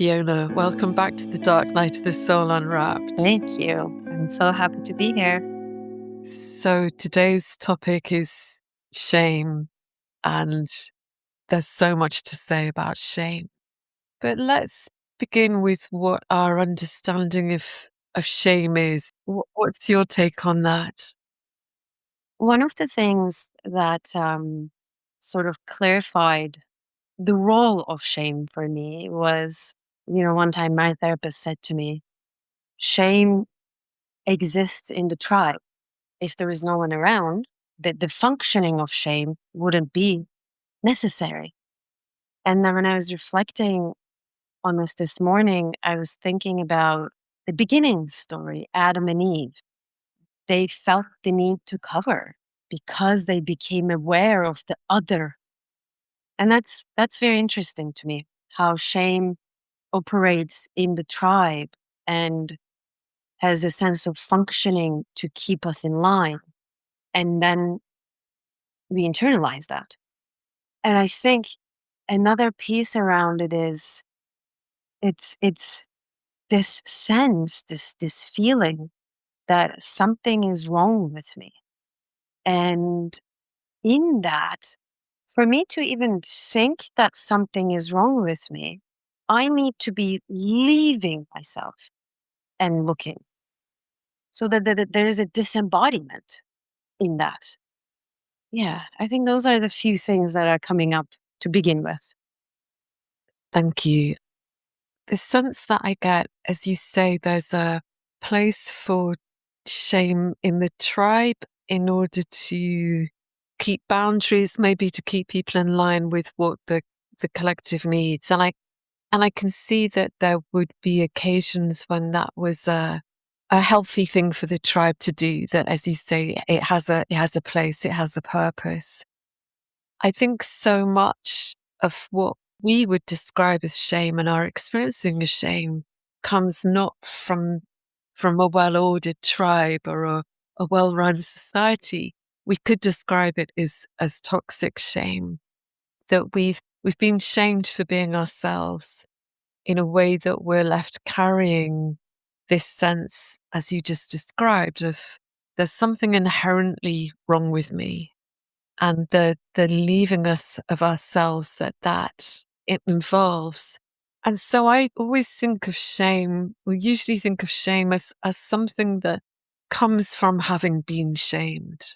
Fiona. Welcome back to the Dark Night of the Soul Unwrapped. Thank you. I'm so happy to be here. So today's topic is shame, and there's so much to say about shame. But let's begin with what our understanding of shame is. What's your take on that? One of the things that sort of clarified the role of shame for me was, one time my therapist said to me, shame exists in the tribe. If there is no one around, the functioning of shame wouldn't be necessary. And then when I was reflecting on this morning, I was thinking about the beginning story, Adam and Eve. They felt the need to cover because they became aware of the other. And that's very interesting to me, how shame operates in the tribe and has a sense of functioning to keep us in line. And then we internalize that. And I think another piece around it is it's this sense, this feeling that something is wrong with me. And in that, for me to even think that something is wrong with me, I need to be leaving myself and looking. So that there is a disembodiment in that. Yeah, I think those are the few things that are coming up to begin with. Thank you. The sense that I get, as you say, there's a place for shame in the tribe in order to keep boundaries, maybe to keep people in line with what the collective needs. And I can see that there would be occasions when that was a healthy thing for the tribe to do, that, as you say, it has a place, it has a purpose. I think so much of what we would describe as shame and our experiencing of shame comes not from a well-ordered tribe or a well-run society. We could describe it as toxic shame, that we've been shamed for being ourselves in a way that we're left carrying this sense, as you just described, of there's something inherently wrong with me, and the leaving us of ourselves that it involves. And so I always think of shame, we usually think of shame as something that comes from having been shamed.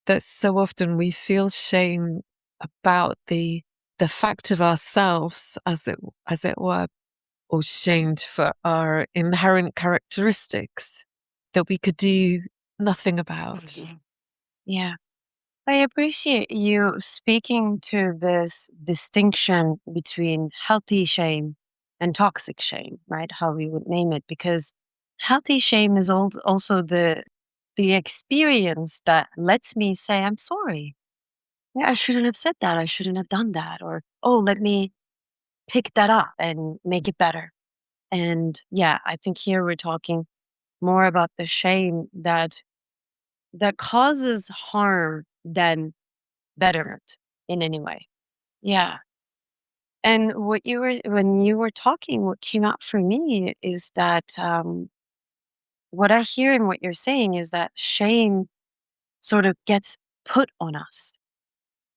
That so often we feel shame about the fact of ourselves, as it were, or shamed for our inherent characteristics that we could do nothing about. Yeah. I appreciate you speaking to this distinction between healthy shame and toxic shame, right? How we would name it, because healthy shame is also the experience that lets me say, I'm sorry. Yeah, I shouldn't have said that. I shouldn't have done that. Or, oh, let me pick that up and make it better. And yeah, I think here we're talking more about the shame that causes harm than betterment in any way. Yeah. And when you were talking, what came out for me is that what I hear in what you're saying is that shame sort of gets put on us.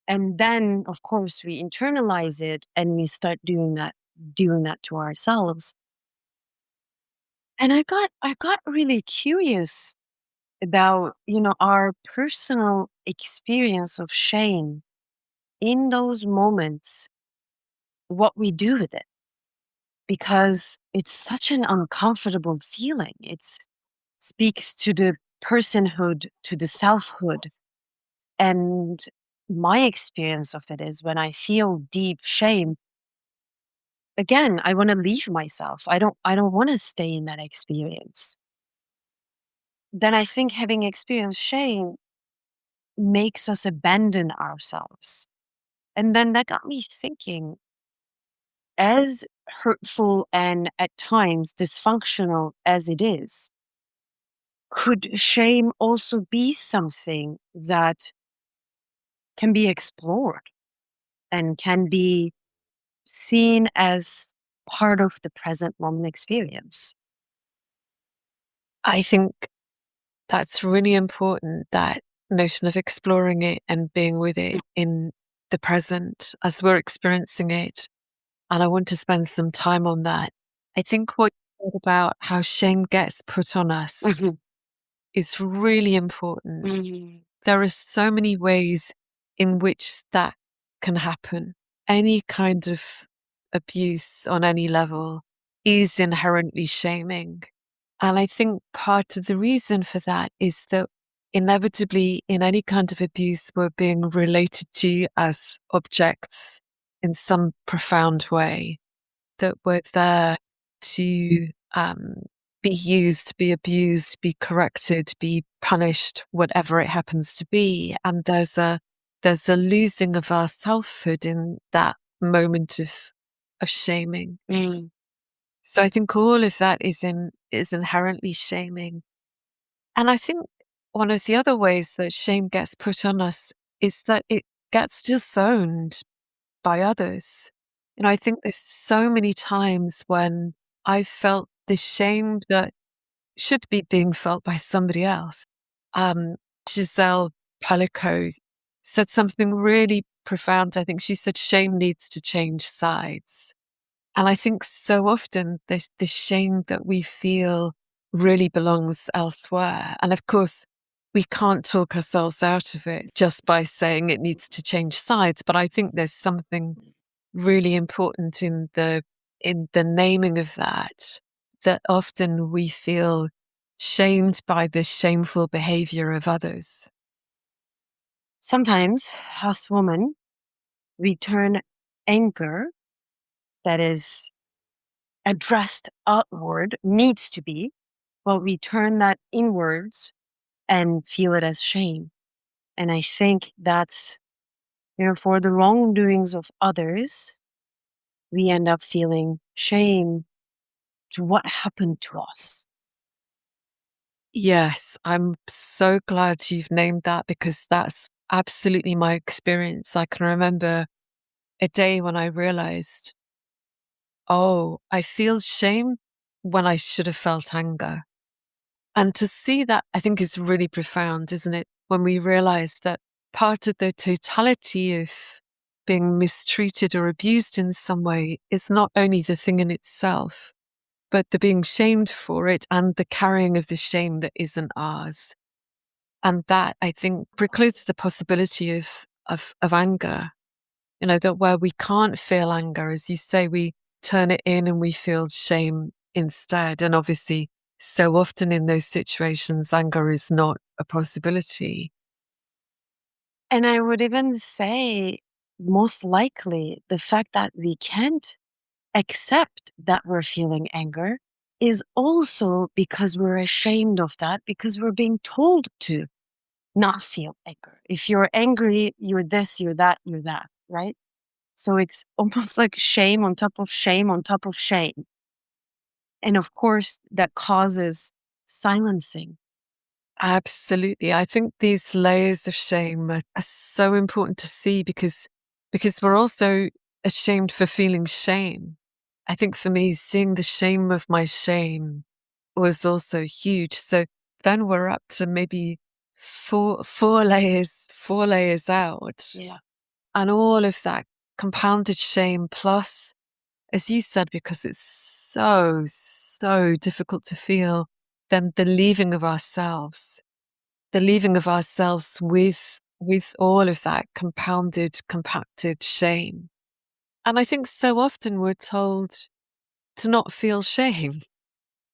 And then, of course, we internalize it and we start doing that to ourselves. And I got really curious about, our personal experience of shame in those moments, what we do with it, because it's such an uncomfortable feeling. It speaks to the personhood, to the selfhood. And my experience of it is when I feel deep shame, again, I want to leave myself. I don't want to stay in that experience. Then I think having experienced shame makes us abandon ourselves. And then that got me thinking, as hurtful and at times dysfunctional as it is, could shame also be something that can be explored and can be seen as part of the present moment experience. I think that's really important, that notion of exploring it and being with it in the present as we're experiencing it. And I want to spend some time on that. I think what you said about how shame gets put on us Mhm. is really important. Mhm. There are so many ways in which that can happen. Any kind of abuse on any level is inherently shaming. And I think part of the reason for that is that inevitably, in any kind of abuse, we're being related to as objects in some profound way, that we're there to be used, be abused, be corrected, be punished, whatever it happens to be. And there's a losing of our selfhood in that moment of shaming. Mm. So I think all of that is inherently shaming. And I think one of the other ways that shame gets put on us is that it gets disowned by others. I think there's so many times when I felt the shame that should be being felt by somebody else. Um, Giselle Pellico said something really profound. I think she said shame needs to change sides. And I think so often the shame that we feel really belongs elsewhere. And of course, we can't talk ourselves out of it just by saying it needs to change sides. But I think there's something really important in the naming of that often we feel shamed by the shameful behavior of others. Sometimes, as women, we turn anger that is addressed outward, needs to be, but we turn that inwards and feel it as shame. And I think that's, for the wrongdoings of others, we end up feeling shame to what happened to us. Yes, I'm so glad you've named that, because that's absolutely my experience. I can remember a day when I realized, oh, I feel shame when I should have felt anger. And to see that, I think, is really profound, isn't it? When we realize that part of the totality of being mistreated or abused in some way is not only the thing in itself, but the being shamed for it and the carrying of the shame that isn't ours. And that, I think, precludes the possibility of anger. That where we can't feel anger, as you say, we turn it in and we feel shame instead. And obviously, so often in those situations, anger is not a possibility. And I would even say, most likely, the fact that we can't accept that we're feeling anger is also because we're ashamed of that, because we're being told to not feel anger. If you're angry, you're this, you're that, you're that, right? So it's almost like shame on top of shame on top of shame. And of course, that causes silencing. Absolutely. I think these layers of shame are so important to see, because we're also ashamed for feeling shame. I think for me, seeing the shame of my shame was also huge. So then we're up to maybe four layers out. Yeah. And all of that compounded shame, plus, as you said, because it's so, so difficult to feel, then the leaving of ourselves with all of that compounded, compacted shame. And I think so often we're told to not feel shame.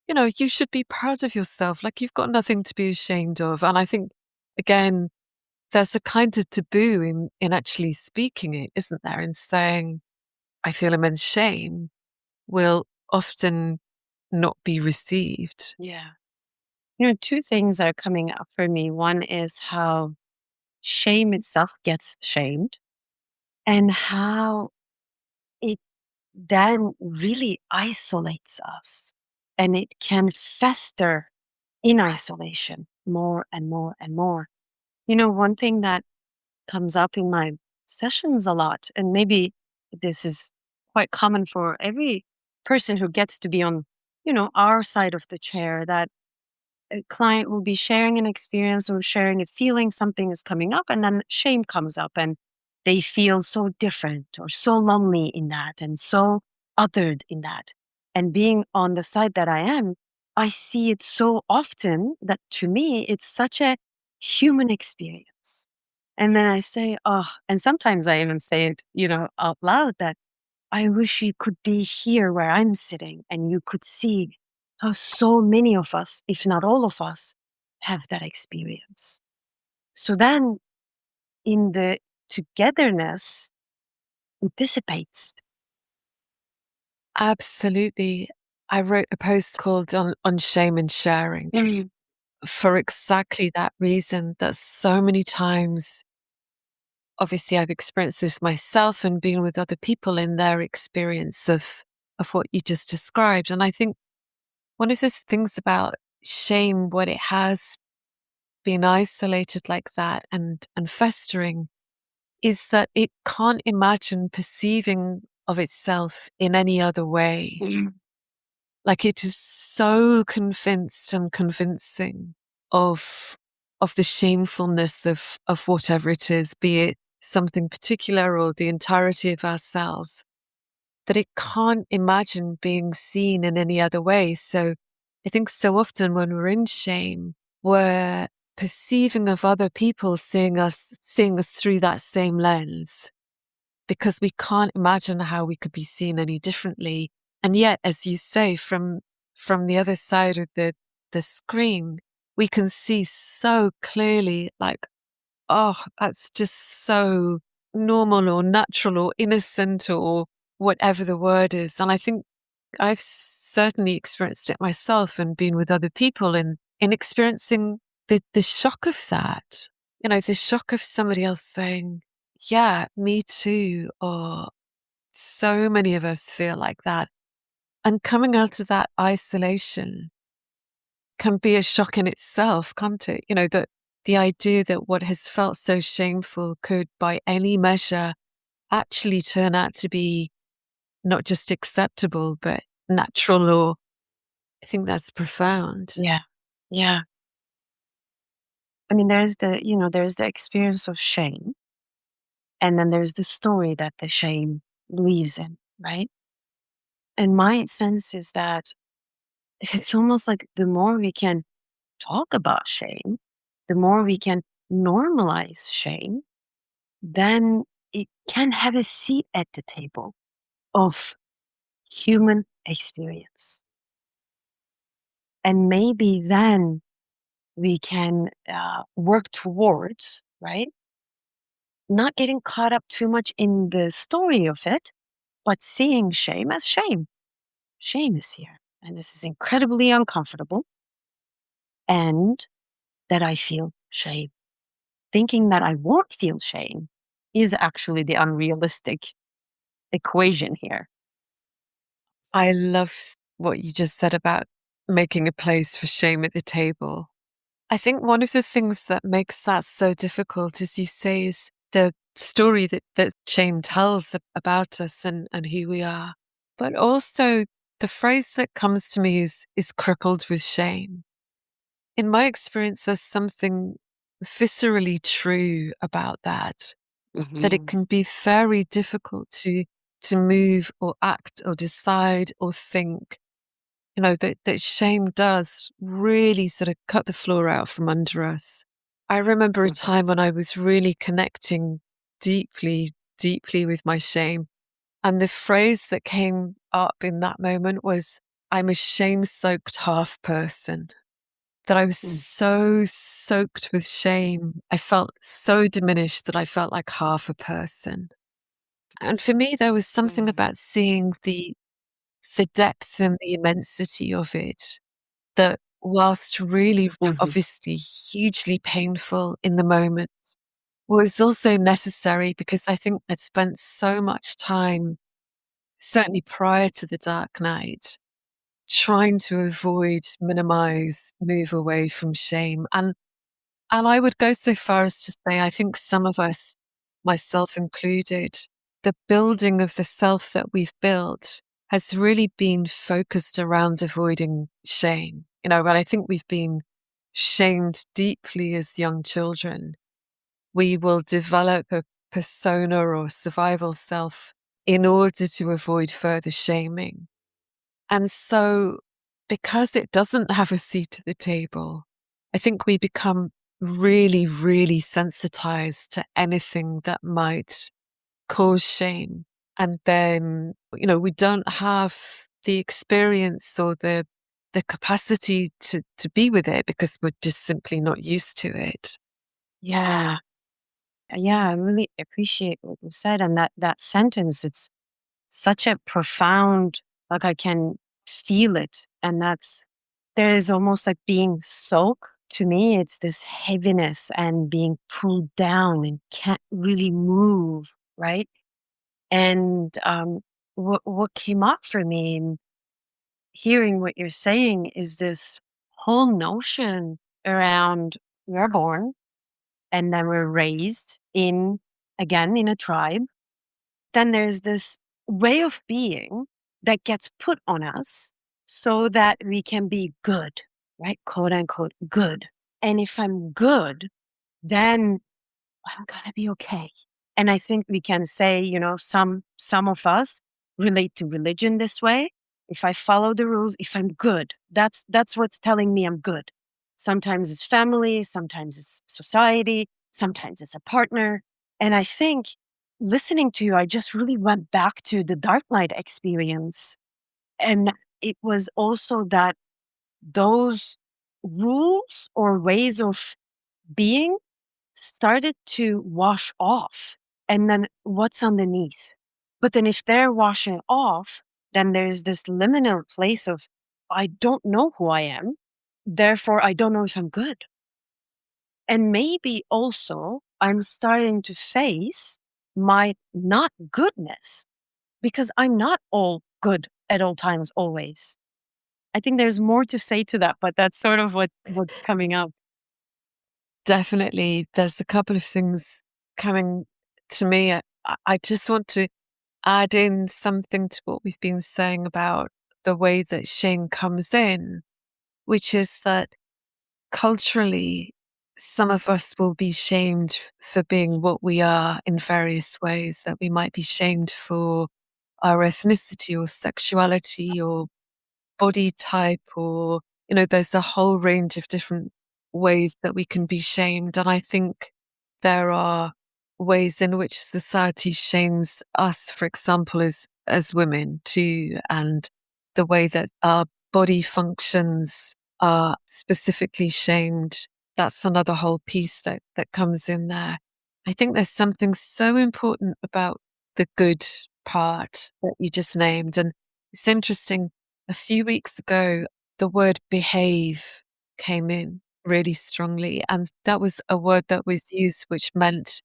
You should be proud of yourself, like you've got nothing to be ashamed of. And I think, again, there's a kind of taboo in actually speaking it, isn't there? In saying, I feel immense shame will often not be received. Yeah. Two things are coming up for me. One is how shame itself gets shamed, and how it then really isolates us, and it can fester in isolation more and more and more. One thing that comes up in my sessions a lot, and maybe this is quite common for every person who gets to be on, our side of the chair, that a client will be sharing an experience or sharing a feeling, something is coming up, and then shame comes up, and they feel so different or so lonely in that and so othered in that. And being on the side that I am, I see it so often that to me, it's such a human experience. And then I say, oh, and sometimes I even say it, out loud, that I wish you could be here where I'm sitting and you could see how so many of us, if not all of us, have that experience. So then in the togetherness, it dissipates. Absolutely. I wrote a post called on shame and sharing Mhm. for exactly that reason, that so many times, obviously I've experienced this myself and been with other people in their experience of what you just described. And I think one of the things about shame, when it has been isolated like that and festering, is that it can't imagine perceiving of itself in any other way. Mhm. Like, it is so convinced and convincing of the shamefulness of whatever it is, be it something particular or the entirety of ourselves, that it can't imagine being seen in any other way. So I think so often when we're in shame, we're perceiving of other people seeing us through that same lens, because we can't imagine how we could be seen any differently. And yet, as you say, from the other side of the screen, we can see so clearly, like, oh, that's just so normal or natural or innocent or whatever the word is. And I think I've certainly experienced it myself and been with other people in experiencing the shock of that. The shock of somebody else saying, yeah, me too, or so many of us feel like that. And coming out of that isolation can be a shock in itself, can't it? That the idea that what has felt so shameful could, by any measure, actually turn out to be not just acceptable, but natural, or I think that's profound. Yeah. Yeah. I mean, there's the experience of shame, and then there's the story that the shame lives in, right? And my sense is that it's almost like the more we can talk about shame, the more we can normalize shame, then it can have a seat at the table of human experience. And maybe then we can work towards, right? Not getting caught up too much in the story of it, but seeing shame as shame. Shame is here. And this is incredibly uncomfortable. And that I feel shame. Thinking that I won't feel shame is actually the unrealistic equation here. I love what you just said about making a place for shame at the table. I think one of the things that makes that so difficult, as you say, is the story that shame tells about us and who we are. But also, the phrase that comes to me is crippled with shame. In my experience, there's something viscerally true about that it Mhm. can be very difficult to move or act or decide or think. That shame does really sort of cut the floor out from under us. I remember a Mhm. time when I was really connecting deeply, deeply with my shame. And the phrase that came up in that moment was, I'm a shame soaked half person. That I was Mm. so soaked with shame. I felt so diminished that I felt like half a person. And for me, there was something Mm. about seeing the depth and the immensity of it, that whilst really Mhm. obviously hugely painful in the moment, was also necessary, because I think I'd spent so much time, certainly prior to the dark night, trying to avoid, minimize, move away from shame. And I would go so far as to say, I think some of us, myself included, the building of the self that we've built has really been focused around avoiding shame. When I think we've been shamed deeply as young children, we will develop a persona or survival self in order to avoid further shaming. And so, because it doesn't have a seat at the table, I think we become really, really sensitized to anything that might cause shame. And then, we don't have the experience or the capacity to be with it because we're just simply not used to it. Yeah. Yeah, I really appreciate what you said. And that sentence, it's such a profound, like I can feel it. And there is almost like being soaked. To me, it's this heaviness and being pulled down and can't really move, right? And what came up for me in hearing what you're saying is this whole notion around we're born and then we're raised again, in a tribe. Then there's this way of being that gets put on us so that we can be good, right? Quote unquote, good. And if I'm good, then I'm gonna be okay. And I think we can say, some of us relate to religion this way. If I follow the rules, if I'm good, that's what's telling me I'm good. Sometimes it's family, sometimes it's society, sometimes it's a partner. And I think listening to you, I just really went back to the Dark Knight experience. And it was also that those rules or ways of being started to wash off. And then what's underneath? But then if they're washing off, then there's this liminal place of, I don't know who I am. Therefore, I don't know if I'm good. And maybe also I'm starting to face my not goodness because I'm not all good at all times, always. I think there's more to say to that, but that's sort of what's coming up. Definitely, there's a couple of things coming to me. I just want to add in something to what we've been saying about the way that shame comes in, which is that culturally, some of us will be shamed for being what we are in various ways, that we might be shamed for our ethnicity or sexuality or body type, or, there's a whole range of different ways that we can be shamed. And I think there are ways in which society shames us, for example, as women too, and the way that our body functions are specifically shamed. That's another whole piece that comes in there. I think there's something so important about the good part that you just named. And it's interesting, a few weeks ago, the word behave came in really strongly. And that was a word that was used, which meant,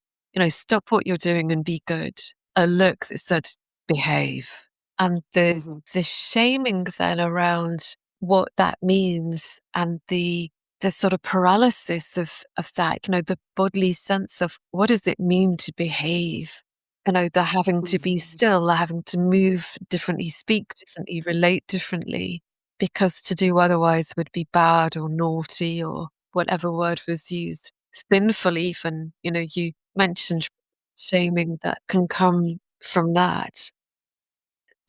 stop what you're doing and be good. A look that said behave. And Mhm. the shaming then around what that means and the sort of paralysis of that, the bodily sense of what does it mean to behave? The having to be Mhm. still, the having to move differently, speak differently, relate differently, because to do otherwise would be bad or naughty or whatever word was used. Sinful even, you mentioned shaming that can come from that.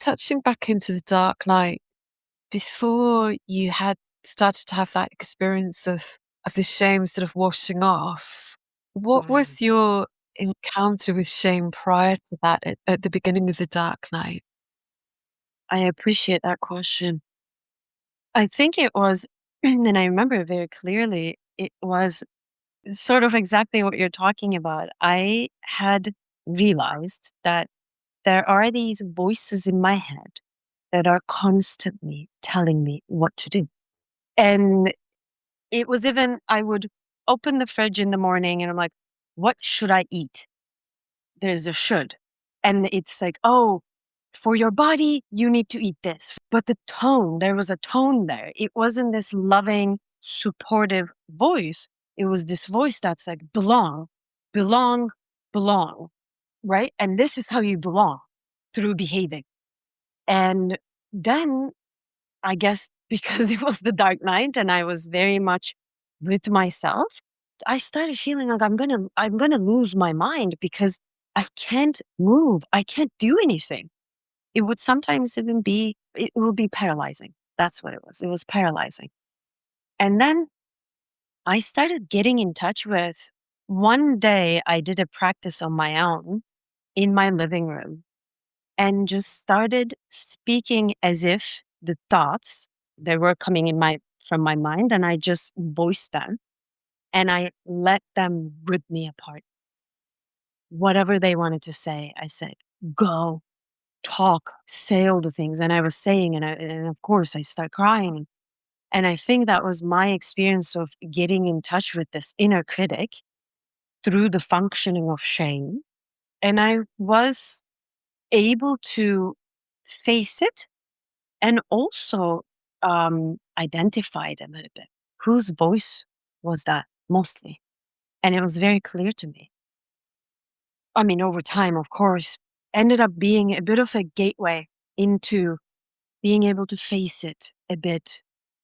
Touching back into the Dark Night, before you had started to have that experience of the shame sort of washing off, what Wow. was your encounter with shame prior to that at the beginning of the Dark Night? I appreciate that question. I think it was, and I remember very clearly, it was sort of exactly what you're talking about. I had realized that there are these voices in my head that are constantly telling me what to do. And it was even, I would open the fridge in the morning and I'm like, what should I eat? There's a should. And it's like, oh, for your body, you need to eat this. But the tone, there was a tone there. It wasn't this loving, supportive voice. It was this voice that's like, belong, belong, belong, right? And this is how you belong through behaving. And then I guess because it was the dark night and I was very much with myself, I started feeling like I'm gonna lose my mind because I can't move. I can't do anything. It would sometimes even be it will be paralyzing. That's what it was. It was paralyzing. And then I started getting in touch with one day I did a practice on my own in my living room and just started speaking as if the thoughts that were coming in my from my mind and I just voiced them and I let them rip me apart. Whatever they wanted to say, I said, go, talk, say all the things. And I was saying, and of course, I start crying. And I think that was my experience of getting in touch with this inner critic through the functioning of shame. And I was able to face it and also identify it a little bit. Whose voice was that mostly? And it was very clear to me. I mean, over time, of course, ended up being a bit of a gateway into being able to face it a bit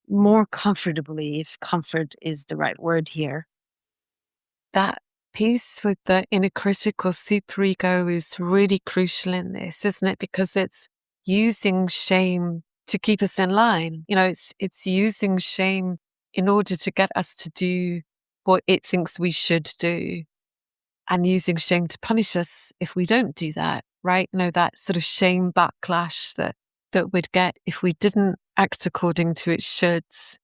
more comfortably, if comfort is the right word here. That piece with the inner critic or superego is really crucial in this, isn't it? Because it's using shame to keep us in line. It's using shame in order to get us to do what it thinks we should do, and using shame to punish us if we don't do that, right? That sort of shame backlash that we'd get if we didn't act according to its shoulds.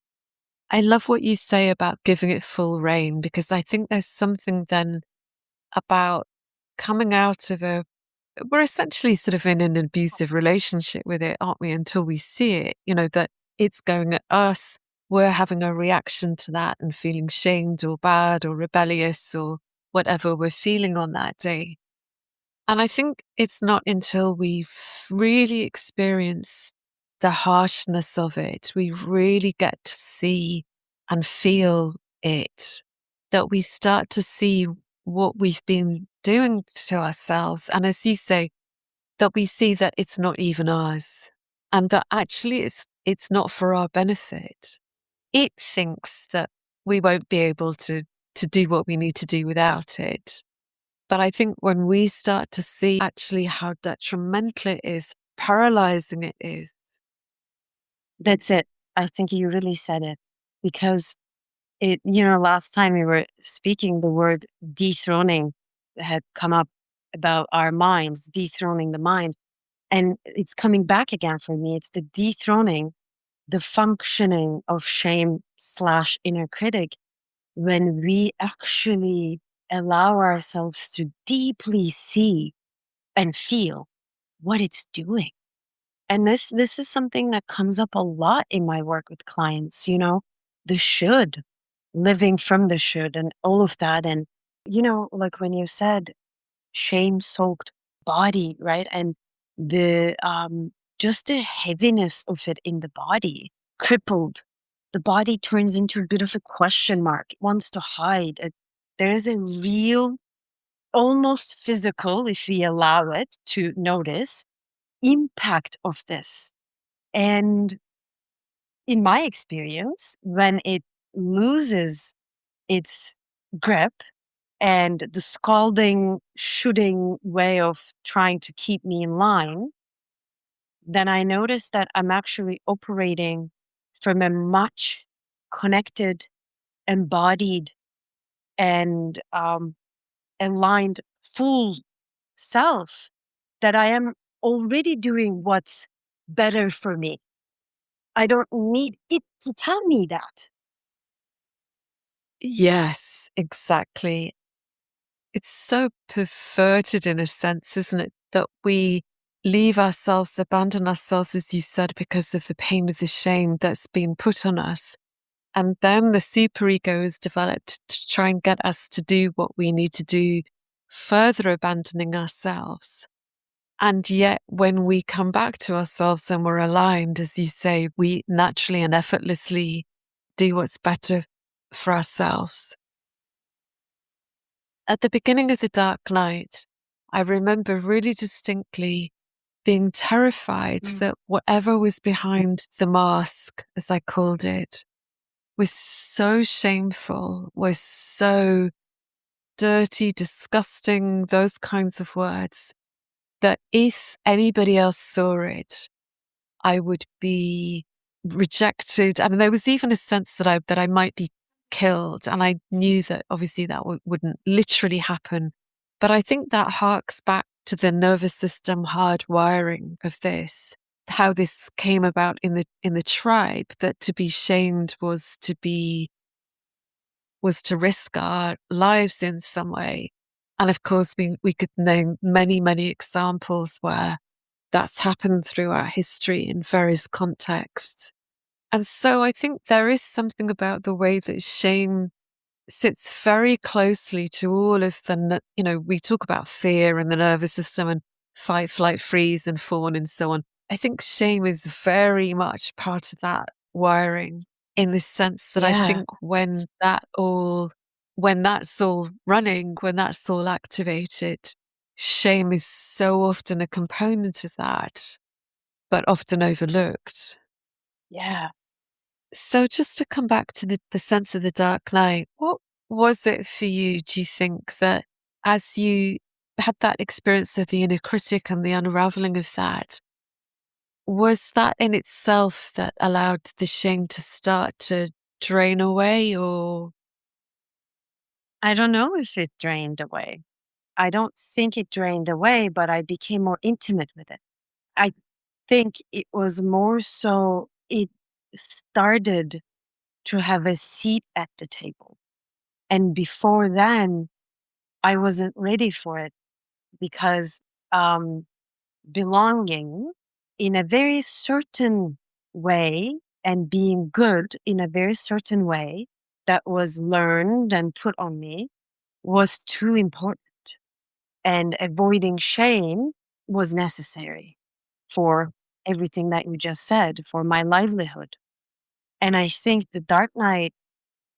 I love what you say about giving it full rein, because I think there's something then about coming out of we're essentially sort of in an abusive relationship with it, aren't we? Until we see it, that it's going at us. We're having a reaction to that and feeling shamed or bad or rebellious or whatever we're feeling on that day. And I think it's not until we've really experienced the harshness of it, we really get to see and feel it, that we start to see what we've been doing to ourselves. And as you say, that we see that it's not even ours, and that actually it's not for our benefit. It thinks that we won't be able to do what we need to do without it. But I think when we start to see actually how detrimental it is, paralyzing it is. That's it. I think you really said it because last time we were speaking, the word dethroning had come up about our minds, dethroning the mind. And it's coming back again for me. It's the dethroning, the functioning of shame slash inner critic when we actually allow ourselves to deeply see and feel what it's doing. And this is something that comes up a lot in my work with clients, the should, living from the should and all of that. And, like when you said shame soaked body, right? And the just the heaviness of it in the body, crippled. The body turns into a bit of a question mark. It wants to hide. There is a real, almost physical, if we allow it to notice, impact of this. And in my experience, when it loses its grip and the scalding, shooting way of trying to keep me in line, then I notice that I'm actually operating from a much connected, embodied, and aligned full self, that I am already doing what's better for me. I don't need it to tell me that. Yes, exactly. It's so perverted in a sense, isn't it? That we leave ourselves, abandon ourselves, as you said, because of the pain of the shame that's been put on us. And then the superego is developed to try and get us to do what we need to do, further abandoning ourselves. And yet, when we come back to ourselves and we're aligned, as you say, we naturally and effortlessly do what's better for ourselves. At the beginning of the dark night, I remember really distinctly being terrified Mm. that whatever was behind the mask, as I called it, was so shameful, was so dirty, disgusting, those kinds of words, that if anybody else saw it, I would be rejected. I mean, there was even a sense that I might be killed, and I knew that obviously that wouldn't literally happen. But I think that harks back to the nervous system hardwiring of this, how this came about in the tribe, that to be shamed was to risk our lives in some way. And of course, we could name many, many examples where that's happened throughout history in various contexts. And so I think there is something about the way that shame sits very closely to all of we talk about fear and the nervous system and fight, flight, freeze, and fawn, and so on. I think shame is very much part of that wiring, in the sense that I Yeah. think when that's all running, when that's all activated, shame is so often a component of that, but often overlooked. Yeah. So just to come back to the sense of the dark night, what was it for you, do you think, that as you had that experience of the inner critic and the unraveling of that, was that in itself that allowed the shame to start to drain away, or I don't know if it drained away. I don't think it drained away, but I became more intimate with it. I think it was more so it started to have a seat at the table. And before then, I wasn't ready for it because um, belonging in a very certain way and being good in a very certain way that was learned and put on me was too important. And avoiding shame was necessary for everything that you just said, for my livelihood. And I think the Dark Knight,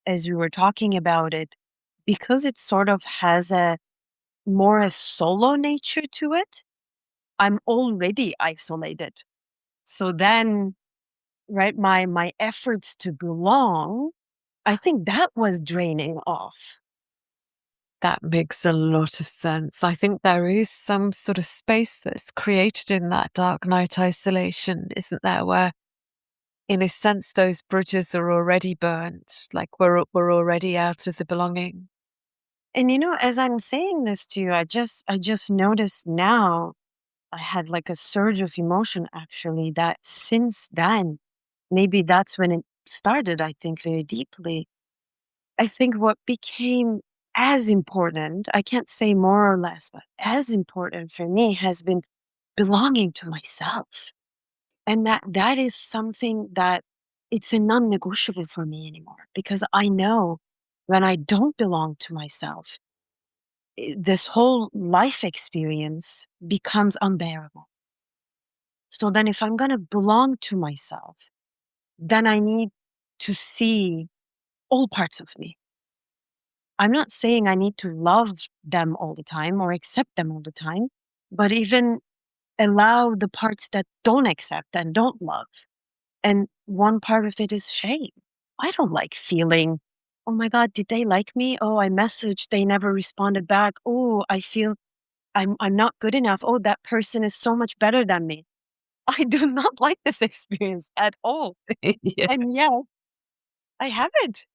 as we were talking about it, because it sort of has a more a solo nature to it, I'm already isolated. So then, right, my efforts to belong, I think that was draining off. that makes a lot of sense. I think there is some sort of space that's created in that dark night isolation, isn't there, where in a sense those bridges are already burnt, like we're already out of the belonging. And as I'm saying this to you, I just noticed now I had like a surge of emotion actually that since then, maybe that's when it started, I think, very deeply. I think what became as important, I can't say more or less, but as important for me has been belonging to myself. And that is something that it's a non-negotiable for me anymore because I know when I don't belong to myself, this whole life experience becomes unbearable. So then if I'm going to belong to myself, then I need to see all parts of me. I'm not saying I need to love them all the time or accept them all the time, but even allow the parts that don't accept and don't love. And one part of it is shame. I don't like feeling, oh my God, did they like me? Oh, I messaged, they never responded back. Oh, I feel I'm not good enough. Oh, that person is so much better than me. I do not like this experience at all. And yet Yes. I have it.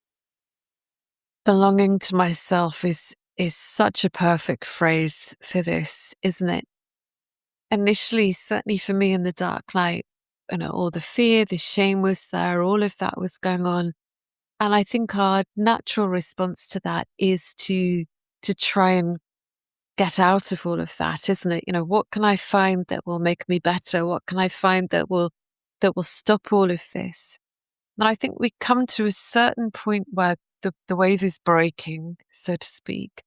Belonging to myself is such a perfect phrase for this, isn't it? Initially, certainly for me in the dark night, all the fear, the shame was there, all of that was going on. And I think our natural response to that is to try and get out of all of that, isn't it? What can I find that will make me better? What can I find that will stop all of this? And I think we come to a certain point where the wave is breaking, so to speak.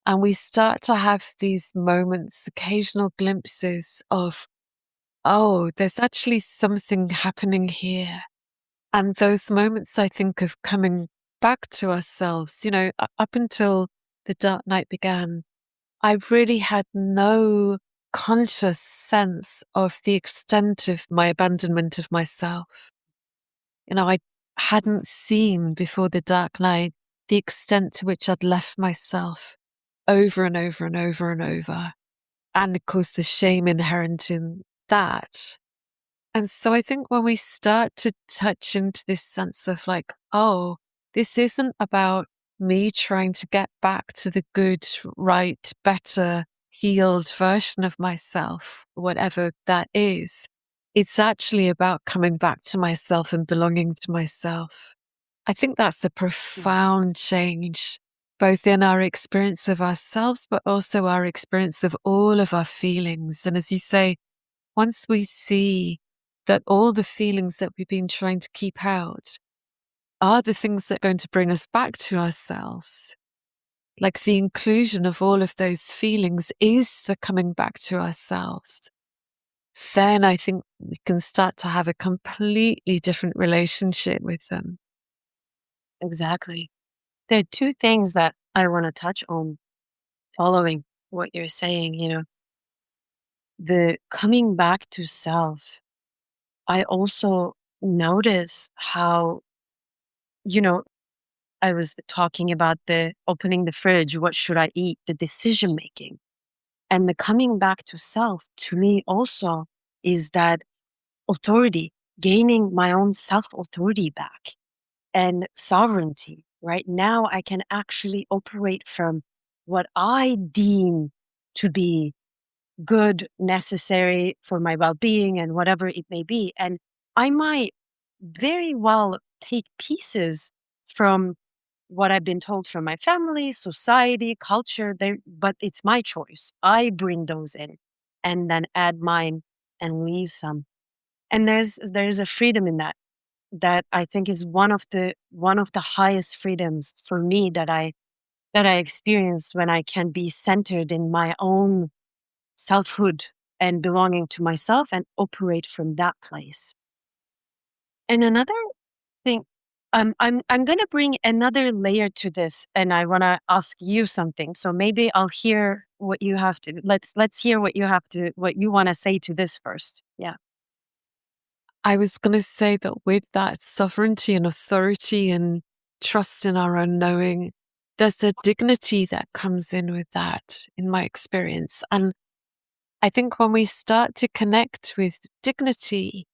And we start to have these moments, occasional glimpses of, oh, there's actually something happening here. And those moments, I think, of coming back to ourselves, up until the dark night began, I really had no conscious sense of the extent of my abandonment of myself. I hadn't seen before the dark night the extent to which I'd left myself over and over and over and over. And of course, the shame inherent in that. And so I think when we start to touch into this sense of like, oh, this isn't about me trying to get back to the good, right, better, healed version of myself, whatever that is. It's actually about coming back to myself and belonging to myself. I think that's a Mm. profound change, both in our experience of ourselves, but also our experience of all of our feelings. And as you say, once we see that all the feelings that we've been trying to keep out are the things that are going to bring us back to ourselves, like the inclusion of all of those feelings is the coming back to ourselves, then I think we can start to have a completely different relationship with them. Exactly. There are two things that I want to touch on following what you're saying, the coming back to self. I also notice how, you know, I was talking about the opening the fridge, what should I eat, the decision making. And the coming back to self to me also is that authority, gaining my own self authority back and sovereignty. Right now, I can actually operate from what I deem to be good, necessary for my well being and whatever it may be. And I might very well take pieces from what I've been told from my family, society, culture, but it's my choice. I bring those in and then add mine and leave some. And there's a freedom in that I think is one of the highest freedoms for me that I experience when I can be centered in my own selfhood and belonging to myself and operate from that place. And another thing, I'm gonna bring another layer to this, and I want to ask you something. So maybe I'll hear what you have to. Let's hear what you want to say to this first. Yeah, I was going to say that with that sovereignty and authority and trust in our own knowing, there's a dignity that comes in with that, in my experience. And I think when we start to connect with dignity,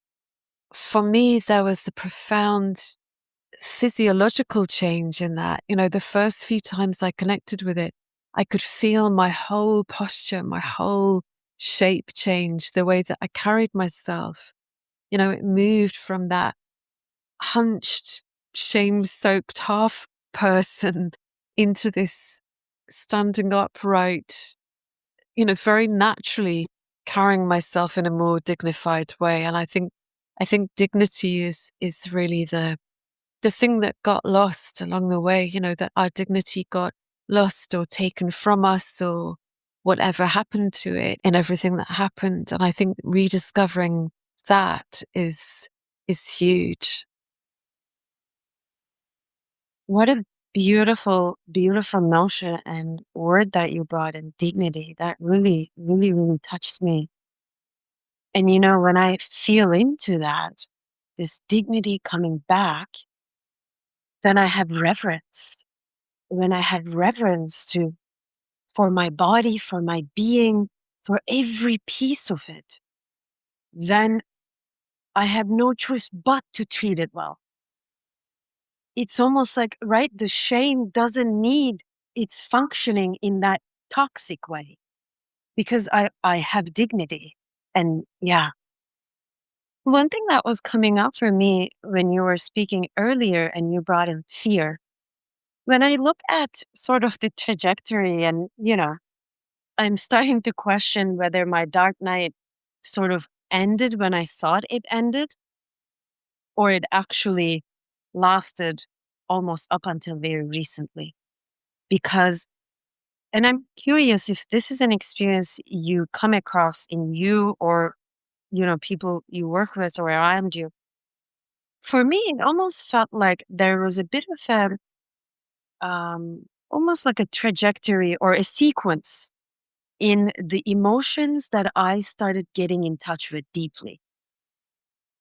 for me, there was a profound physiological change in that. The first few times I connected with it, I could feel my whole posture, my whole shape change, the way that I carried myself. It moved from that hunched, shame soaked half person into this standing upright, very naturally carrying myself in a more dignified way. And I think dignity is really the thing that got lost along the way, that our dignity got lost or taken from us or whatever happened to it and everything that happened. And I think rediscovering that is huge. what a beautiful, beautiful notion and word that you brought in, dignity. That really, really, really touched me. And when I feel into that, this dignity coming back, then I have reverence. When I have reverence to for my body, for my being, for every piece of it, then I have no choice but to treat it well. It's almost like, right, the shame doesn't need its functioning in that toxic way because I have dignity. And yeah, one thing that was coming up for me when you were speaking earlier and you brought in fear, when I look at sort of the trajectory and, I'm starting to question whether my dark night sort of ended when I thought it ended, or it actually lasted almost up until very recently. Because, and I'm curious if this is an experience you come across in you or, people you work with or around you. For me, it almost felt like there was a bit of almost like a trajectory or a sequence in the emotions that I started getting in touch with deeply.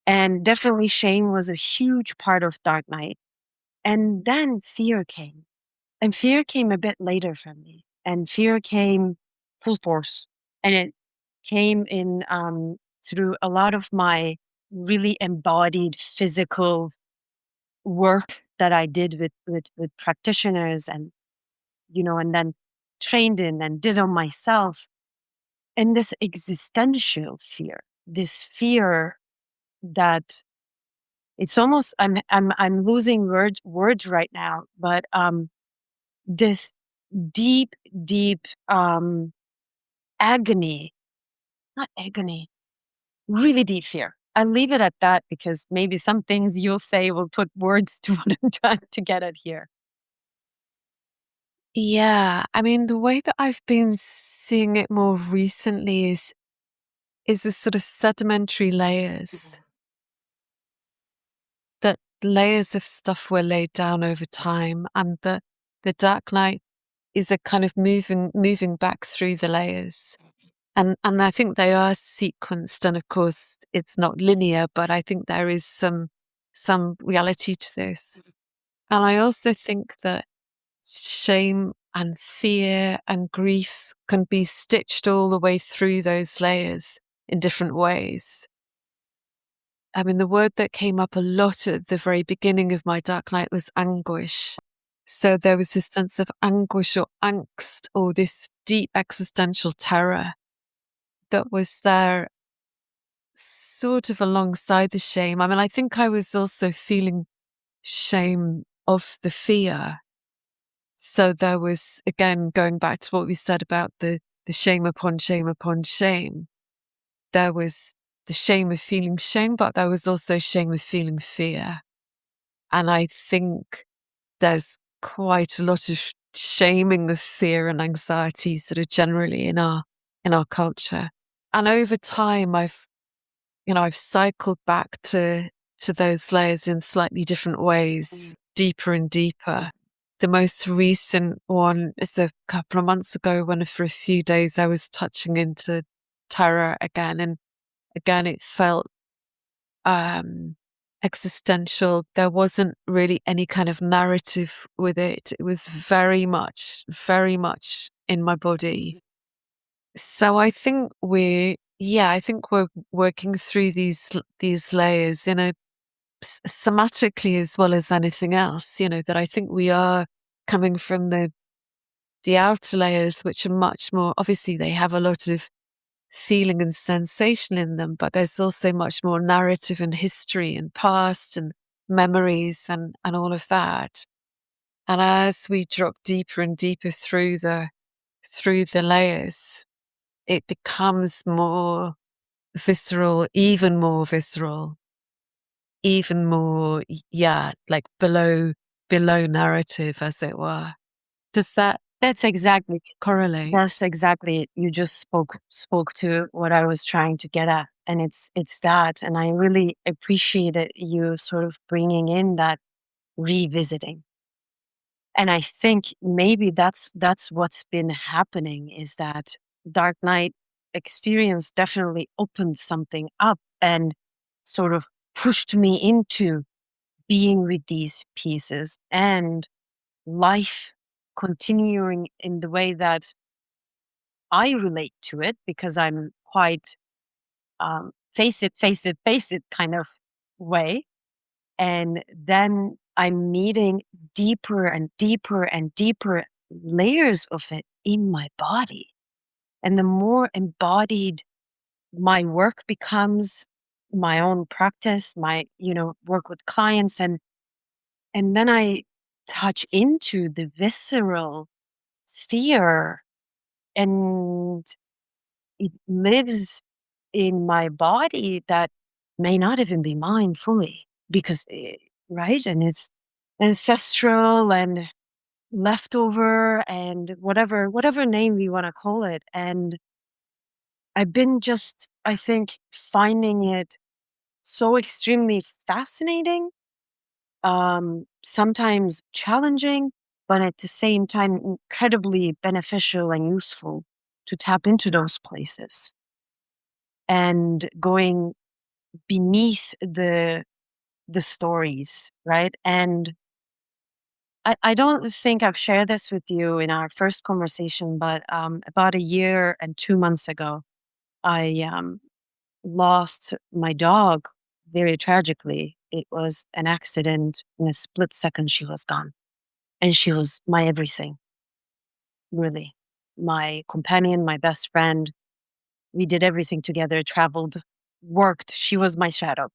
And definitely shame was a huge part of Dark Night. And then fear came. And fear came a bit later for me. And fear came full force. And it came in through a lot of my really embodied physical work that I did with practitioners and, and then trained in and did on myself. And this existential fear, this fear that it's almost I'm losing words right now, but this deep, deep agony, not agony, really deep fear. I leave it at that because maybe some things you'll say will put words to what I'm trying to get at here. Yeah, I mean, the way that I've been seeing it more recently is the sort of sedimentary layers, that layers of stuff were laid down over time, and the Dark Night is a kind of moving back through the layers. And I think they are sequenced, and of course it's not linear, but I think there is some reality to this. And I also think that shame and fear and grief can be stitched all the way through those layers in different ways. I mean, the word that came up a lot at the very beginning of my Dark Night was anguish. So there was this sense of anguish or angst, or this deep existential terror that was there sort of alongside the shame. I mean, I think I was also feeling shame of the fear. So there was, again, going back to what we said about the shame upon shame upon shame. There was the shame of feeling shame, but there was also shame of feeling fear. And I think there's quite a lot of shaming of fear and anxiety sort of generally in our culture. And over time I've cycled back to those layers in slightly different ways, deeper and deeper. The most recent one is a couple of months ago when for a few days I was touching into terror again. And again, it felt existential. There wasn't really any kind of narrative with it. It was very much in my body. So I think we're working through these layers in a somatically as well as anything else, that I think we are coming from the outer layers, which are much more, obviously they have a lot of feeling and sensation in them, but there's also much more narrative and history and past and memories and all of that. And as we drop deeper and deeper through the layers, it becomes more visceral, even more visceral, even more, yeah, like below narrative, as it were. Does that That's exactly correlate? that's exactly it. You just spoke to what I was trying to get at, and it's that, and I really appreciated you sort of bringing in that revisiting. And I think maybe that's what's been happening is that Dark Knight experience definitely opened something up and sort of pushed me into being with these pieces and life continuing in the way that I relate to it because I'm quite face it kind of way. And then I'm meeting deeper and deeper and deeper layers of it in my body. And the more embodied my work becomes, my own practice, my, work with clients and then I touch into the visceral fear and it lives in my body that may not even be mine fully because right, and it's ancestral and leftover and whatever name we want to call it. And I've been just, I think, finding it so extremely fascinating, sometimes challenging, but at the same time incredibly beneficial and useful tap into those places and going beneath the stories, right? And I don't think I've shared this with you in our first conversation, but about a year and 2 months ago, I lost my dog very tragically. It was an accident. In a split second, she was gone. And she was my everything, really. My companion, my best friend. We did everything together, traveled, worked. She was my shadow.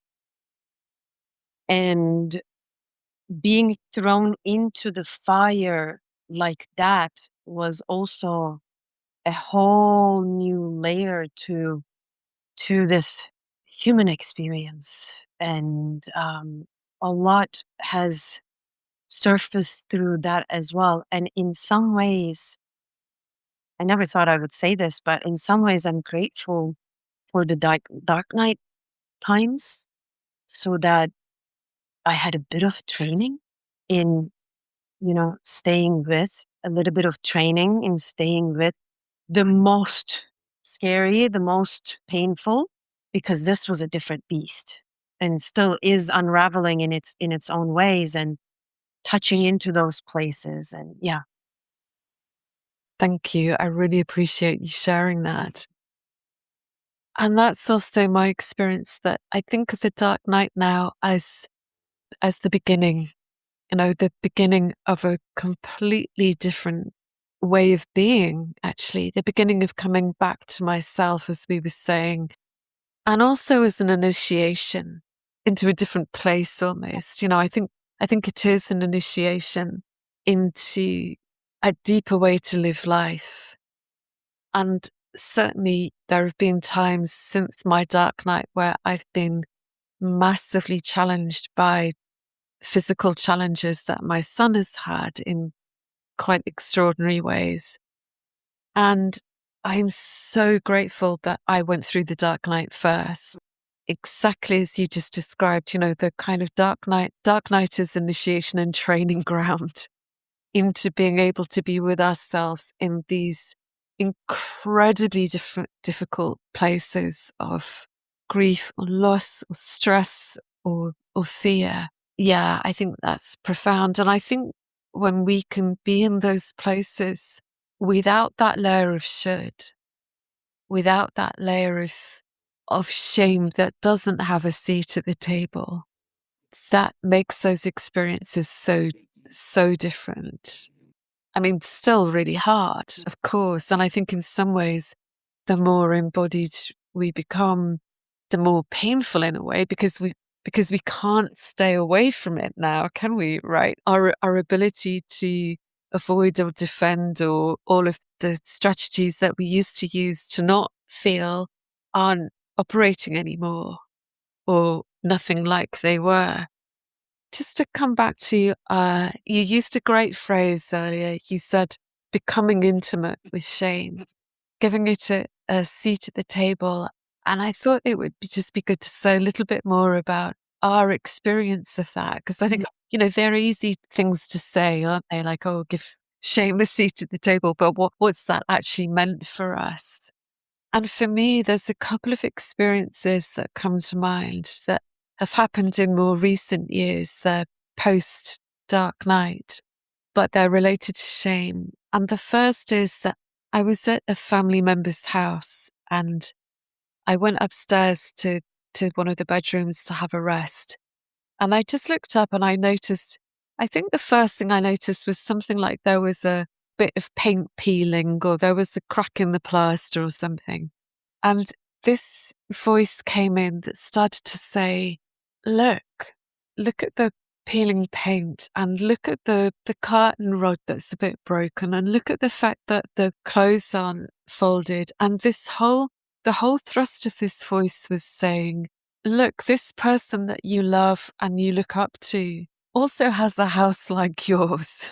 And being thrown into the fire like that was also a whole new layer to this human experience. And a lot has surfaced through that as well. And in some ways, I never thought I would say this, but in some ways, I'm grateful for the dark night times so that I had a bit of training in, staying with, a little bit of training in staying with the most scary, the most painful, because this was a different beast and still is unraveling in its own ways and touching into those places. And yeah. Thank you. I really appreciate you sharing that. And that's also my experience, that I think of the dark night now as the beginning, the beginning of a completely different way of being, actually, the beginning of coming back to myself, as we were saying, and also as an initiation into a different place almost. I think it is an initiation into a deeper way to live life. And certainly there have been times since my dark night where I've been massively challenged by physical challenges that my son has had in quite extraordinary ways. And I'm so grateful that I went through the dark night first. Exactly as you just described, the kind of dark night. Dark night is initiation and training ground into being able to be with ourselves in these incredibly difficult places of grief or loss or stress or fear. Yeah, I think that's profound. And I think when we can be in those places without that layer of should, without that layer of shame that doesn't have a seat at the table, that makes those experiences so different. I mean, still really hard, of course. And I think in some ways, the more embodied we become, the more painful in a way, because we can't stay away from it now, can we? Right? Our ability to avoid or defend, or all of the strategies that we used to use to not feel, aren't operating anymore, or nothing like they were. Just to come back to, you used a great phrase earlier. You said becoming intimate with shame, giving it a seat at the table. And I thought it would just be good to say a little bit more about our experience of that. Because I think, they're easy things to say, aren't they? Like, oh, give shame a seat at the table. But what's that actually meant for us? And for me, there's a couple of experiences that come to mind that have happened in more recent years. They're post dark night, but they're related to shame. And the first is that I was at a family member's house and I went upstairs to one of the bedrooms to have a rest. And I just looked up and I think the first thing I noticed was something like there was a bit of paint peeling, or there was a crack in the plaster or something. And this voice came in that started to say, look at the peeling paint, and look at the curtain rod that's a bit broken, and look at the fact that the clothes aren't folded. And the whole thrust of this voice was saying, look, this person that you love and you look up to also has a house like yours.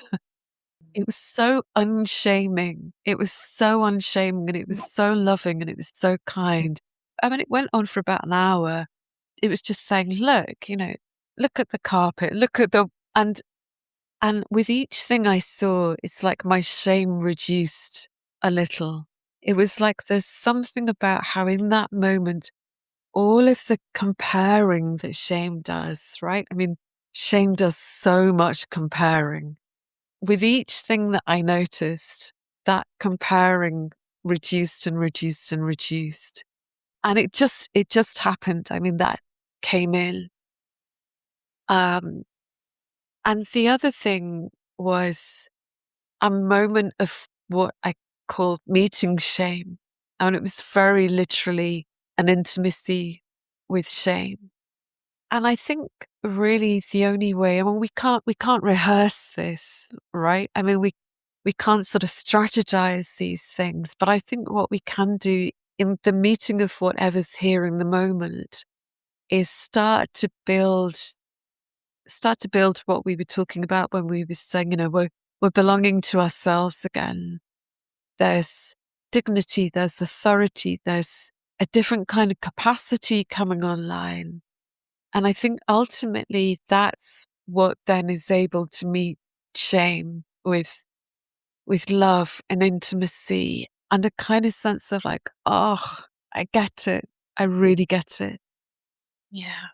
It was so unshaming. It was so unshaming, and it was so loving, and it was so kind. I mean, it went on for about an hour. It was just saying, look, look at the carpet, look at and with each thing I saw, it's like my shame reduced a little. it was like there's something about how in that moment, all of the comparing that shame does, right? I mean, shame does so much comparing. With each thing that I noticed, that comparing reduced and reduced and reduced. And it just happened. I mean, that came in. Um, and the other thing was a moment of what I called meeting shame. And it was very literally an intimacy with shame. And I think really the only way, I mean, we can't rehearse this, right? I mean, we can't sort of strategize these things, but I think what we can do in the meeting of whatever's here in the moment is start to build what we were talking about when we were saying, we're belonging to ourselves again. There's dignity, there's authority, there's a different kind of capacity coming online. And I think ultimately that's what then is able to meet shame with love and intimacy and a kind of sense of like, oh, I get it. I really get it. Yeah.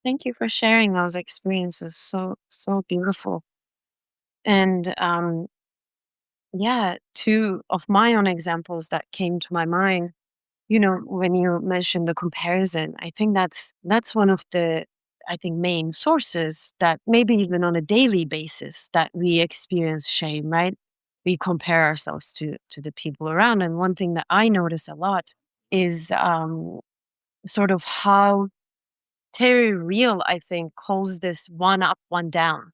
Thank you for sharing those experiences. So, so beautiful. And yeah, two of my own examples that came to my mind, when you mentioned the comparison, I think that's one of the, I think, main sources that maybe even on a daily basis that we experience shame, right? We compare ourselves to the people around. And one thing that I notice a lot is sort of how Terry Real, I think, calls this one up, one down,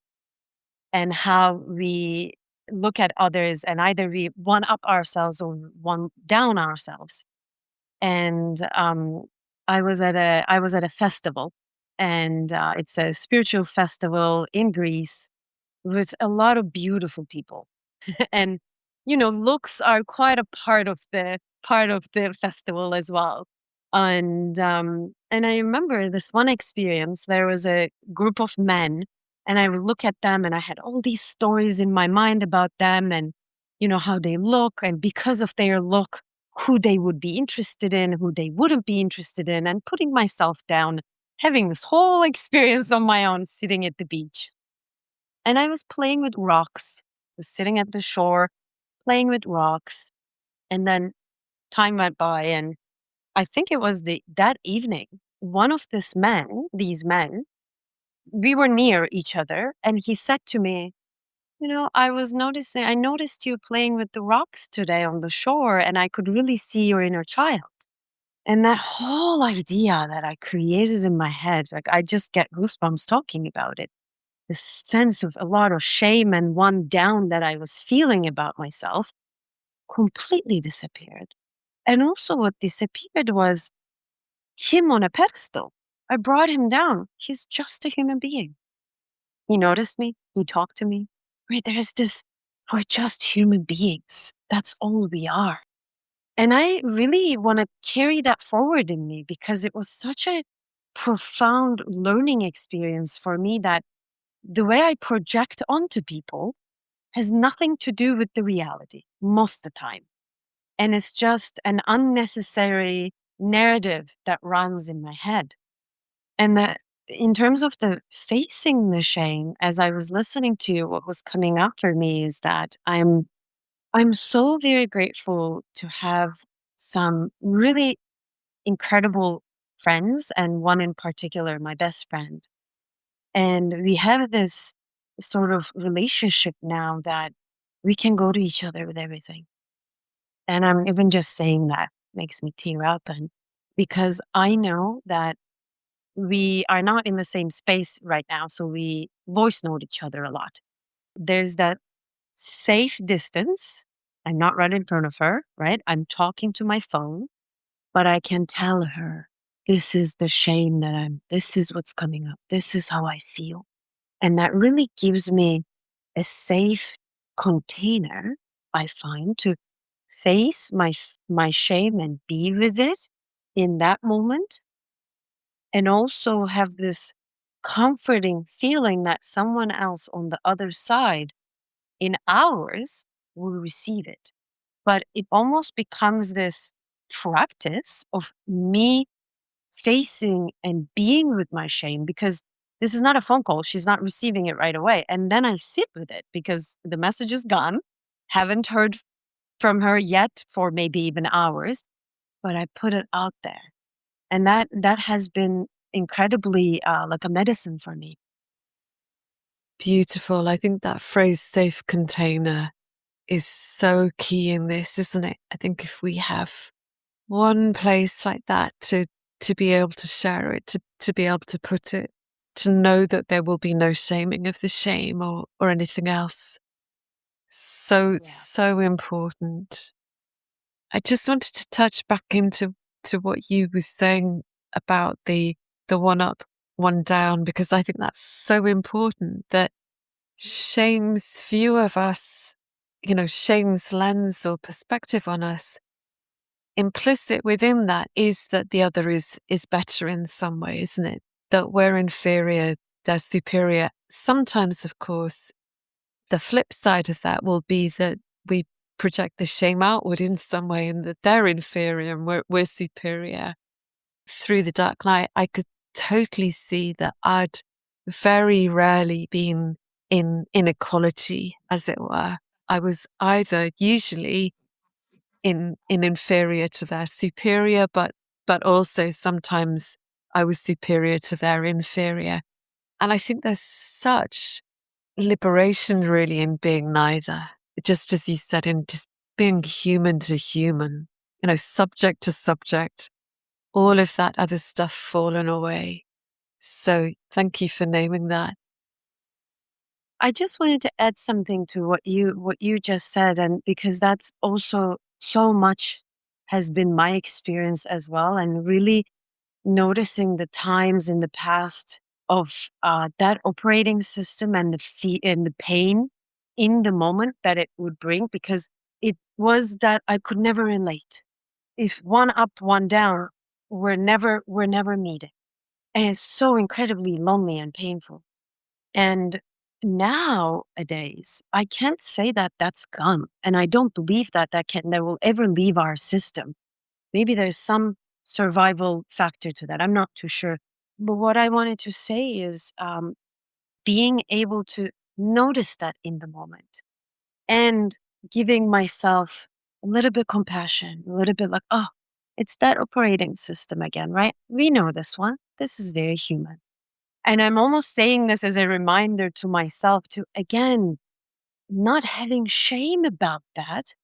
and how we look at others and either we one up ourselves or one down ourselves. And I was at a festival, and it's a spiritual festival in Greece with a lot of beautiful people. And looks are quite a part of the festival as well. And I remember this one experience. There was a group of men, and I would look at them, and I had all these stories in my mind about them, and how they look, and because of their look, who they would be interested in, who they wouldn't be interested in, and putting myself down, having this whole experience on my own, sitting at the beach. And I was playing with rocks, was sitting at the shore, playing with rocks. And then time went by, and I think it was that evening, one of these men, we were near each other, and he said to me, I noticed you playing with the rocks today on the shore, and I could really see your inner child. And that whole idea that I created in my head, like I just get goosebumps talking about it. This sense of a lot of shame and one down that I was feeling about myself completely disappeared. And also, what disappeared was him on a pedestal. I brought him down. He's just a human being. He noticed me, he talked to me. Right? There's this, we're just human beings. That's all we are. And I really want to carry that forward in me because it was such a profound learning experience for me that the way I project onto people has nothing to do with the reality most of the time. And it's just an unnecessary narrative that runs in my head. And that in terms of the facing the shame, as I was listening to you, what was coming up for me is that I'm so very grateful to have some really incredible friends, and one in particular, my best friend. And we have this sort of relationship now that we can go to each other with everything. And I'm even just saying that makes me tear up. And because I know that we are not in the same space right now, so we voice note each other a lot. There's that safe distance. I'm not right in front of her, right? I'm talking to my phone, but I can tell her this is the shame this is what's coming up. This is how I feel. And that really gives me a safe container, I find, to face my shame and be with it in that moment, and also have this comforting feeling that someone else on the other side in hours will receive it. but it almost becomes this practice of me facing and being with my shame, because this is not a phone call. She's not receiving it right away. And then I sit with it because the message is gone. Haven't heard from her yet for maybe even hours, but I put it out there. And that has been incredibly like a medicine for me. Beautiful. I think that phrase safe container is so key in this, isn't it? I think if we have one place like that to be able to share it, to be able to put it, to know that there will be no shaming of the shame or anything else. Yeah. So important. I just wanted to touch back into what you were saying about the one up, one down, because I think that's so important, that shame's view of us, shame's lens or perspective on us, implicit within that is that the other is better in some way, isn't it? That we're inferior, they're superior. Sometimes, of course, the flip side of that will be that we project the shame outward in some way and that they're inferior and we're superior. Through the dark night, I could totally see that I'd very rarely been in inequality, as it were. I was either usually in inferior to their superior, but also sometimes I was superior to their inferior. And I think there's such liberation really in being neither. Just as you said, in just being human to human, subject to subject, all of that other stuff fallen away. So thank you for naming that. I just wanted to add something to what you just said, and because that's also so much has been my experience as well, and really noticing the times in the past of that operating system and and the pain in the moment that it would bring, because it was that I could never relate. If one up, one down, we're never meeting, and it's so incredibly lonely and painful. And nowadays, I can't say that that's gone, and I don't believe that that will ever leave our system. Maybe there's some survival factor to that. I'm not too sure. But what I wanted to say is being able to notice that in the moment and giving myself a little bit compassion, a little bit like, oh, it's that operating system again, right? We know this one. This is very human. And I'm almost saying this as a reminder to myself to, again, not having shame about that,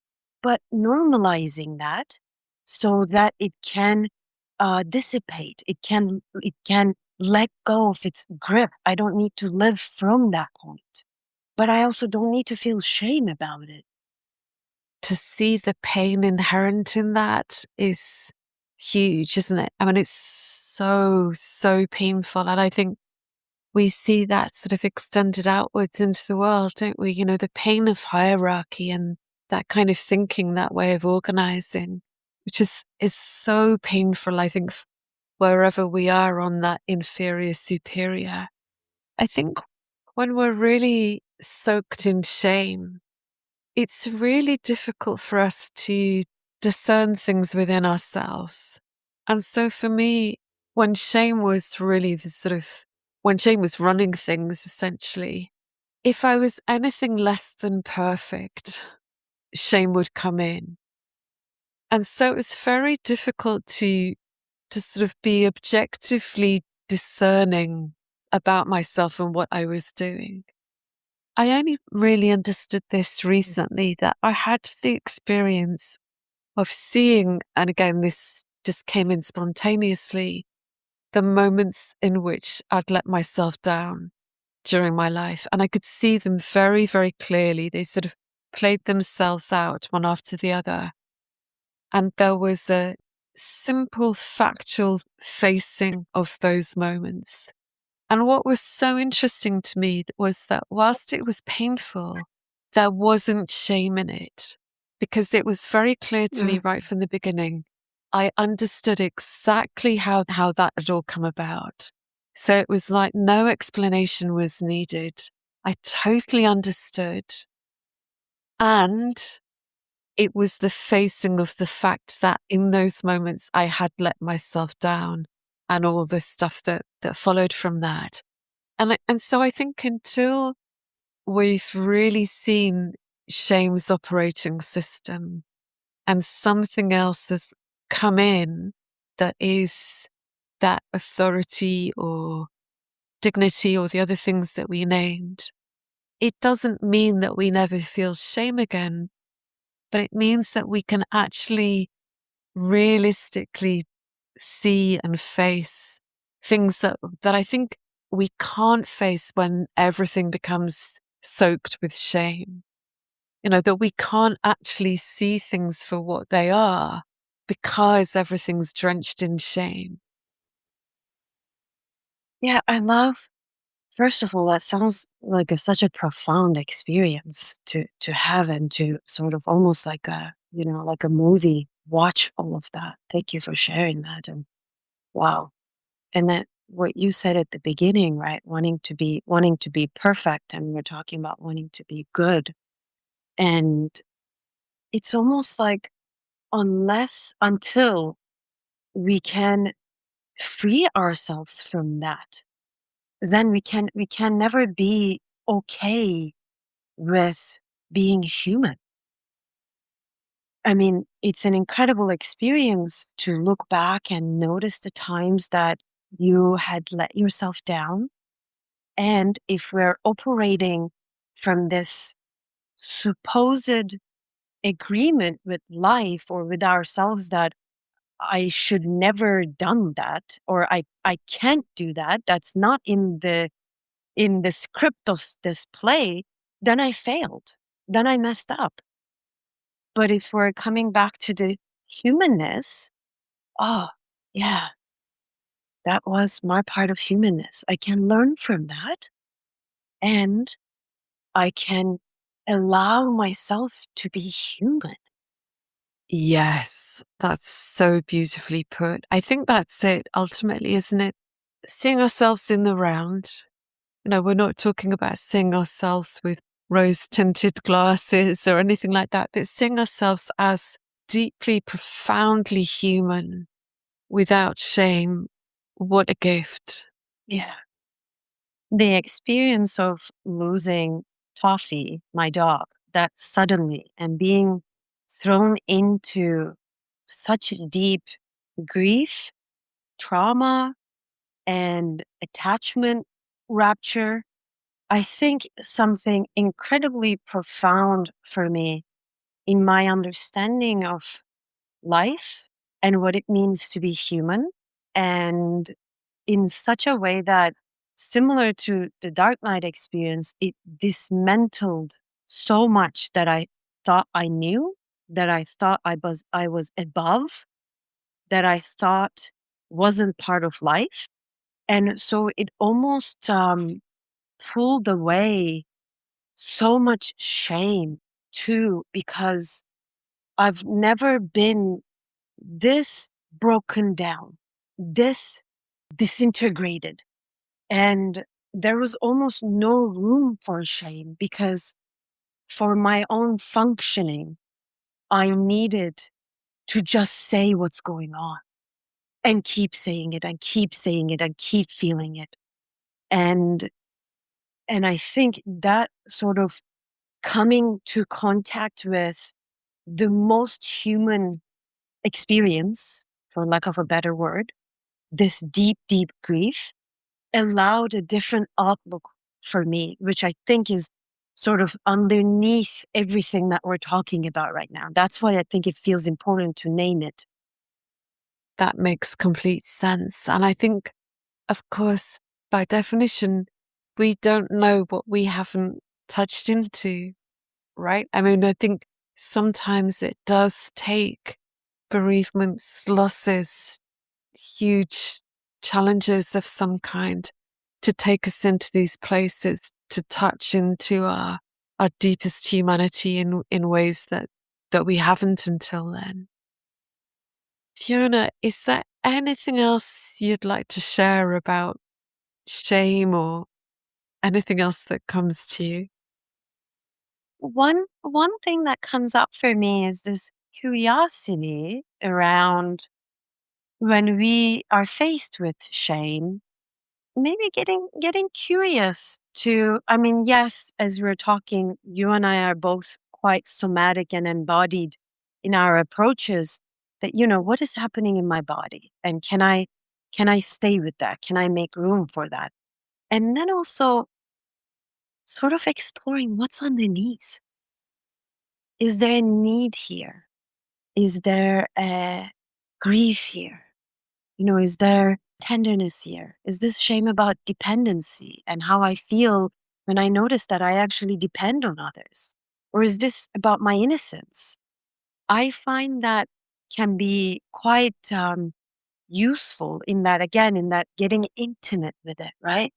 but normalizing that so that it can dissipate. It can let go of its grip. I don't need to live from that point, but I also don't need to feel shame about it. To see the pain inherent in that is huge, isn't it? I mean, it's so painful. And I think we see that sort of extended outwards into the world, don't we? The pain of hierarchy and that kind of thinking, that way of organizing, which is so painful, I think, wherever we are on that inferior superior. I think when we're really soaked in shame, it's really difficult for us to discern things within ourselves. And so for me, when shame was really when shame was running things, essentially, if I was anything less than perfect, shame would come in. And so it was very difficult to sort of be objectively discerning about myself and what I was doing. I only really understood this recently, that I had the experience of seeing, and again, this just came in spontaneously, the moments in which I'd let myself down during my life. And I could see them very, very clearly. They sort of played themselves out one after the other. And there was a simple factual facing of those moments. And what was so interesting to me was that whilst it was painful, there wasn't shame in it, because it was very clear to me right from the beginning. I understood exactly how that had all come about. So it was like no explanation was needed. I totally understood. And it was the facing of the fact that in those moments I had let myself down and all the stuff that followed from that. And so I think until we've really seen shame's operating system and something else has come in that is that authority or dignity or the other things that we named, it doesn't mean that we never feel shame again, but it means that we can actually realistically see and face things that I think we can't face when everything becomes soaked with shame. That we can't actually see things for what they are because everything's drenched in shame. Yeah, I love. First of all, that sounds like such a profound experience to have and to sort of almost like like a movie. Watch all of that. Thank you for sharing that. And wow, and that what you said at the beginning, right? Wanting to be perfect, and we're talking about wanting to be good, and it's almost like until we can free ourselves from that, then we can never be okay with being human. I mean, it's an incredible experience to look back and notice the times that you had let yourself down. And if we're operating from this supposed agreement with life or with ourselves that I should never done that, or I can't do that, that's not in the script of this play, then I failed. Then I messed up. But if we're coming back to the humanness, oh, yeah, that was my part of humanness. I can learn from that and I can allow myself to be human. Yes, that's so beautifully put. I think that's it ultimately, isn't it? Seeing ourselves in the round. We're not talking about seeing ourselves with rose tinted glasses or anything like that, but seeing ourselves as deeply, profoundly human without shame. What a gift. Yeah. The experience of losing Toffee, my dog, that suddenly and being thrown into such deep grief, trauma, and attachment rupture, I think something incredibly profound for me in my understanding of life and what it means to be human. And in such a way that, similar to the Dark Knight experience, it dismantled so much that I thought I knew, that I thought I was above, that I thought wasn't part of life. And so it almost pulled away so much shame too, because I've never been this broken down, this disintegrated. And there was almost no room for shame because for my own functioning, I needed to just say what's going on and keep saying it and keep saying it and keep feeling it. And and I think that sort of coming to contact with the most human experience, for lack of a better word, this deep, deep grief allowed a different outlook for me, which I think is sort of underneath everything that we're talking about right now. That's why I think it feels important to name it. That makes complete sense. And I think, of course, by definition, we don't know what we haven't touched into, right? I mean, I think sometimes it does take bereavements, losses, huge challenges of some kind to take us into these places, to touch into our deepest humanity in ways that we haven't until then. Fiona, is there anything else you'd like to share about shame or anything else that comes to you? one thing that comes up for me is this curiosity around when we are faced with shame, maybe getting curious to, I mean, yes, as we're talking, you and I are both quite somatic and embodied in our approaches, that, what is happening in my body, and can I stay with that? Can I make room for that? And then also sort of exploring what's underneath. Is there a need here? Is there a grief here? Is there tenderness here? Is this shame about dependency and how I feel when I notice that I actually depend on others? Or is this about my innocence? I find that can be quite useful in that, again, in that getting intimate with it, right?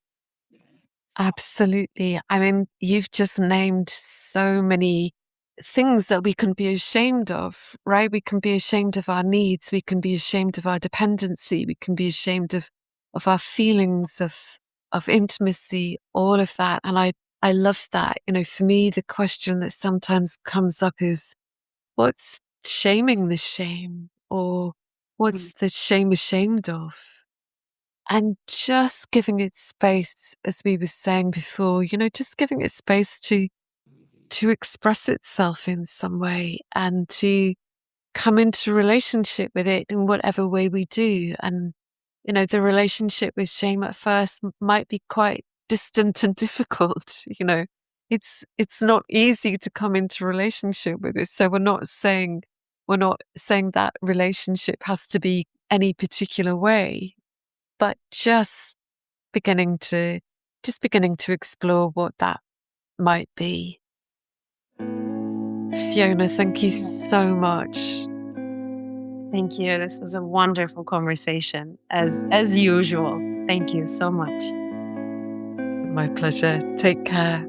Absolutely. I mean, you've just named so many things that we can be ashamed of, right? We can be ashamed of our needs. We can be ashamed of our dependency. We can be ashamed of our feelings of intimacy, all of that. And I love that. For me, the question that sometimes comes up is, what's shaming the shame? Or Mm. what's the shame ashamed of? And just giving it space, as we were saying before, just giving it space to express itself in some way and to come into relationship with it in whatever way we do. And, the relationship with shame at first might be quite distant and difficult. It's not easy to come into relationship with it. So we're not saying that relationship has to be any particular way, but beginning to explore what that might be. Fiona, thank you Yeah. so much. Thank you. This was a wonderful conversation, as usual. Thank you so much. My pleasure. Take care.